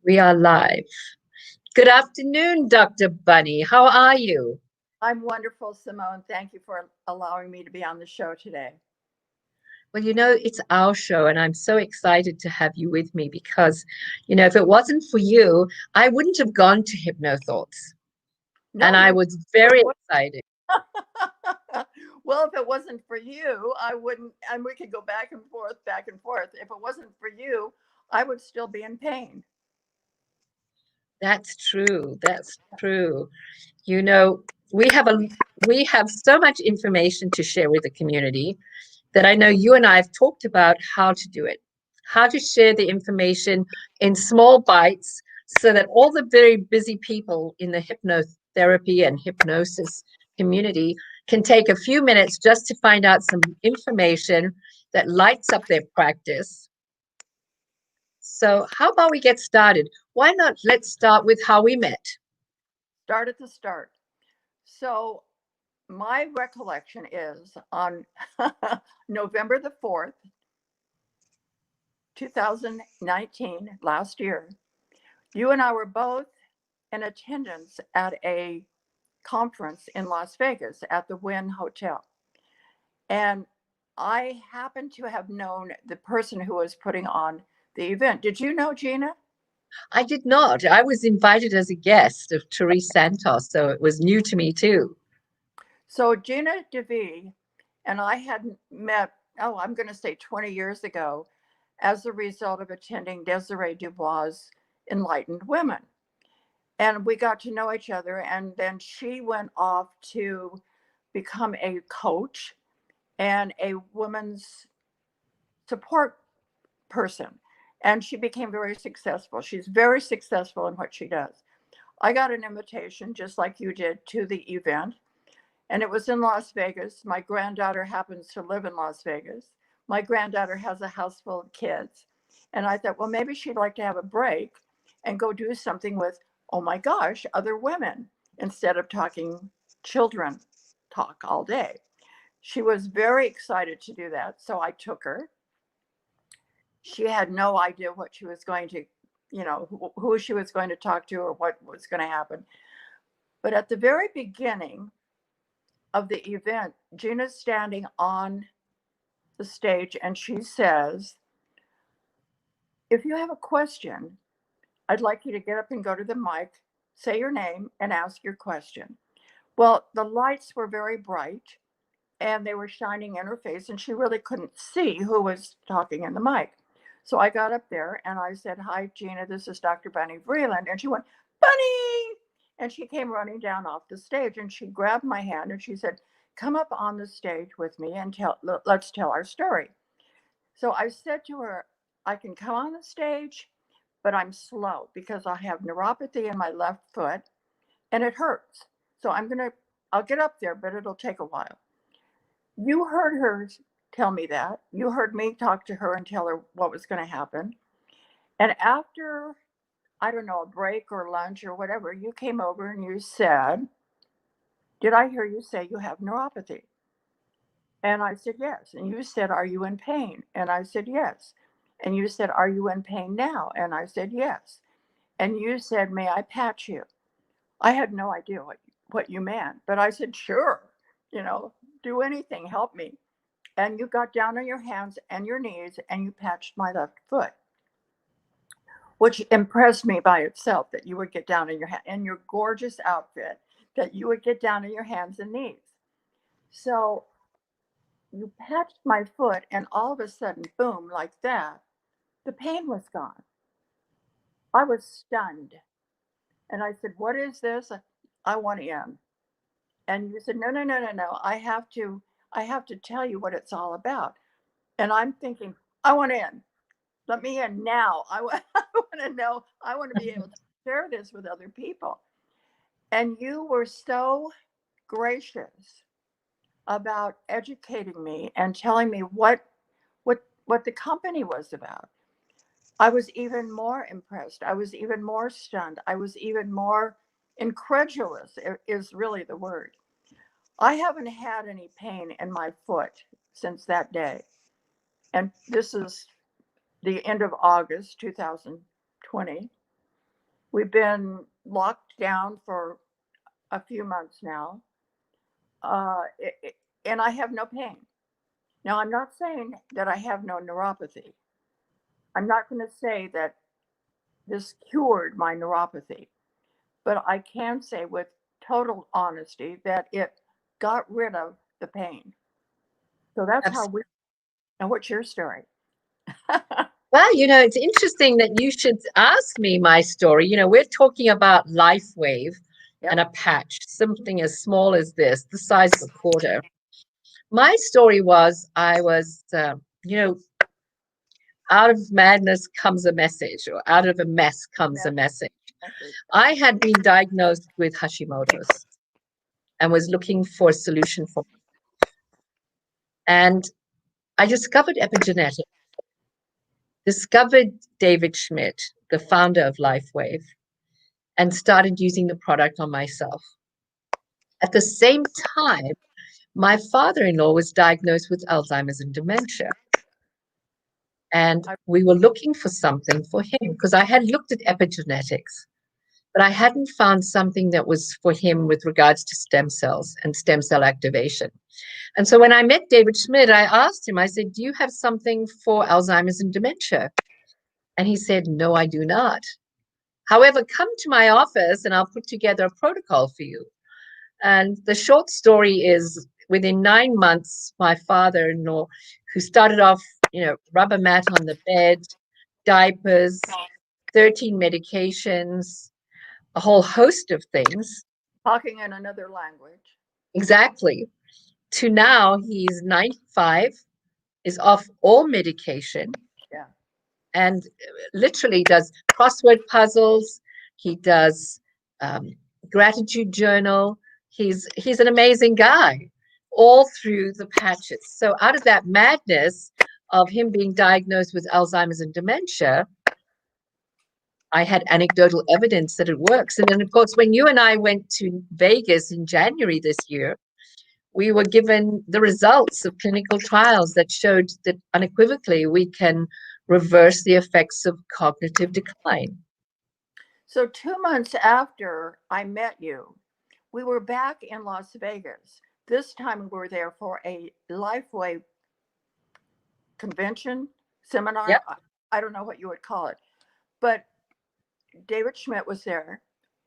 We are live. Good afternoon, Dr. Bunny. How are you? I'm wonderful, Simone. Thank you for allowing me to be on the show today. Well, it's our show, and I'm so excited to have you with me because, if it wasn't for you, I wouldn't have gone to Hypnothoughts. No, And I you was would. very excited. Well, if it wasn't for you, I wouldn't. And we could go back and forth, back and forth. If it wasn't for you, I would still be in pain. That's true. That's true. You know, we have a we have so much information to share with the community that I know you and I have talked about how to do it, how to share the information in small bites so that all the very busy people in the hypnotherapy and hypnosis community can take a few minutes just to find out some information that lights up their practice. So, how about we get started? Why not? Let's start with how we met. Start at the start. So, my recollection is on November the 4th, 2019, last year, you and I were both in attendance at a conference in Las Vegas at the Wynn Hotel. And I happen to have known the person who was putting on the event. Did you know Gina? I did not. I was invited as a guest of Therese Santos, so it was new to me too. So Gina DeVee and I had met, oh, I'm going to say 20 years ago, as a result of attending Desiree Dubois' Enlightened Women. And we got to know each other. And then she went off to become a coach and a women's support person. And she became very successful. She's very successful in what she does. I got an invitation, just like you did, to the event. And it was in Las Vegas. My granddaughter happens to live in Las Vegas. My granddaughter has a house full of kids. And I thought, well, maybe she'd like to have a break and go do something with, oh my gosh, other women instead of talking children talk all day. She was very excited to do that. So I took her. She had no idea what she was going to, who she was going to talk to or what was going to happen. But at the very beginning of the event, Gina's standing on the stage and she says, if you have a question, I'd like you to get up and go to the mic, say your name, and ask your question. Well, the lights were very bright and they were shining in her face, and she really couldn't see who was talking in the mic. So I got up there and I said, hi, Gina, this is Dr. Bunny Vreeland. And she went, Bunny! And she came running down off the stage and she grabbed my hand and she said, come up on the stage with me and let's tell our story. So I said to her, I can come on the stage, but I'm slow because I have neuropathy in my left foot and it hurts. So I'll get up there, but it'll take a while. You heard her tell me that. You heard me talk to her and tell her what was going to happen. And after, I don't know, a break or lunch or whatever, you came over and you said, did I hear you say you have neuropathy? And I said, yes. And you said, are you in pain? And I said, yes. And you said, are you in pain now? And I said, yes. And you said, may I patch you? I had no idea what you meant, but I said, sure, you know, do anything, help me. And you got down on your hands and your knees and you patched my left foot, which impressed me by itself that you would get down in in your gorgeous outfit, that you would get down on your hands and knees. So you patched my foot, and all of a sudden, boom, like that, the pain was gone. I was stunned. And I said, what is this? I want in. And you said, no, no, no, no, no. I have to tell you what it's all about. And I'm thinking, I want in. Let me in now. I want to know. I want to be able to share this with other people. And you were so gracious about educating me and telling me what the company was about. I was even more impressed. I was even more stunned. I was even more incredulous, is really the word. I haven't had any pain in my foot since that day. And this is the end of August 2020. We've been locked down for a few months now, and I have no pain. Now, I'm not saying that I have no neuropathy. I'm not going to say that this cured my neuropathy, but I can say with total honesty that it got rid of the pain. So that's how we. And what's your story? Well, it's interesting that you should ask me my story. We're talking about Lifewave and a patch, something as small as this, the size of a quarter. My story was I was, out of madness comes a message, or out of a mess comes a message. I had been diagnosed with Hashimoto's and was looking for a solution for it. And I discovered epigenetics, discovered David Schmidt, the founder of Lifewave, and started using the product on myself. At the same time, my father-in-law was diagnosed with Alzheimer's and dementia. And we were looking for something for him because I had looked at epigenetics, but I hadn't found something that was for him with regards to stem cells and stem cell activation. And so when I met David Schmidt, I asked him, I said, do you have something for Alzheimer's and dementia? And he said, no, I do not. However, come to my office and I'll put together a protocol for you. And the short story is within 9 months, my father-in-law, who started off, rubber mat on the bed, diapers, 13 medications, a whole host of things. Talking in another language. Exactly. To now, he's 95, is off all medication. Yeah. And literally does crossword puzzles. He does gratitude journal. He's an amazing guy, all through the patches. So out of that madness of him being diagnosed with Alzheimer's and dementia, I had anecdotal evidence that it works. And then, of course, when you and I went to Vegas in January this year, we were given the results of clinical trials that showed that unequivocally we can reverse the effects of cognitive decline. So 2 months after I met you, we were back in Las Vegas. This time we were there for a Lifewave convention, seminar. Yep. I don't know what you would call it. But David Schmidt was there.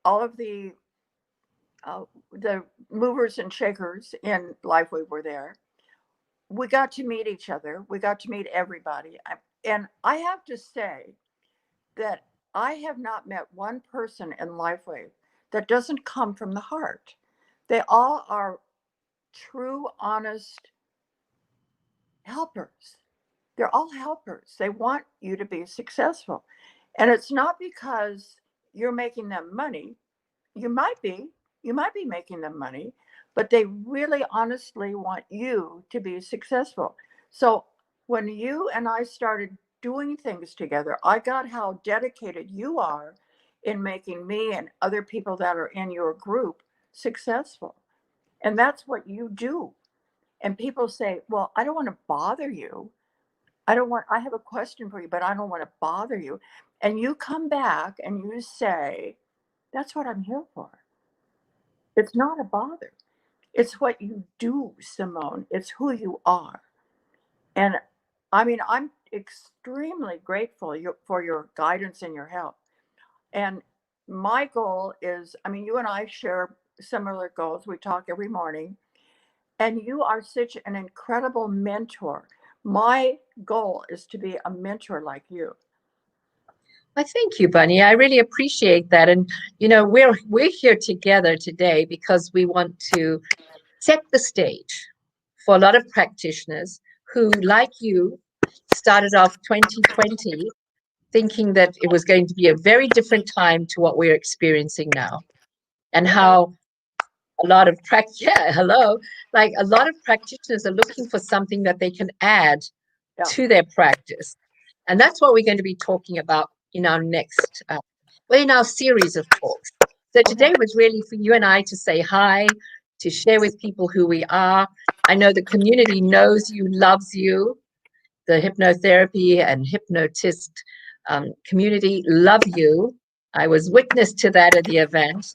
All of the movers and shakers in Lifewave were there. We got to meet each other. We got to meet everybody. And I have to say that I have not met one person in Lifewave that doesn't come from the heart. They all are true, honest helpers. They're all helpers. They want you to be successful. And it's not because you're making them money. You might be making them money, but they really honestly want you to be successful. So when you and I started doing things together, I got how dedicated you are in making me and other people that are in your group successful. And that's what you do. And people say, well, I don't want to bother you. I have a question for you, but I don't want to bother you. And you come back and you say, that's what I'm here for. It's not a bother. It's what you do, Simone. It's who you are. And I mean, I'm extremely grateful for your guidance and your help. And my goal is, I mean, you and I share similar goals. We talk every morning. And you are such an incredible mentor. My goal is to be a mentor like you. I thank you, Bunny. I really appreciate that. And, we're here together today because we want to set the stage for a lot of practitioners who, like you, started off 2020 thinking that it was going to be a very different time to what we're experiencing now. And how a lot of a lot of practitioners are looking for something that they can add to their practice. And that's what we're going to be talking about in our next, in our series of talks. So today was really for you and I to say hi, to share with people who we are. I know the community knows you, loves you. The hypnotherapy and hypnotist community love you. I was witness to that at the event.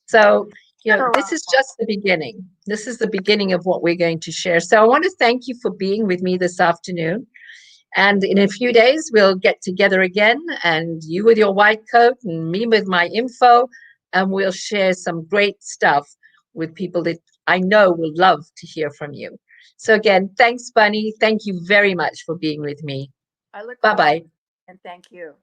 So, this is Generosity. just the beginning. This is the beginning of what we're going to share. So I want to thank you for being with me this afternoon. And in a few days, we'll get together again, and you with your white coat and me with my info, and we'll share some great stuff with people that I know will love to hear from you. So again, thanks, Bunny. Thank you very much for being with me. I look forward Bye-bye. and thank you.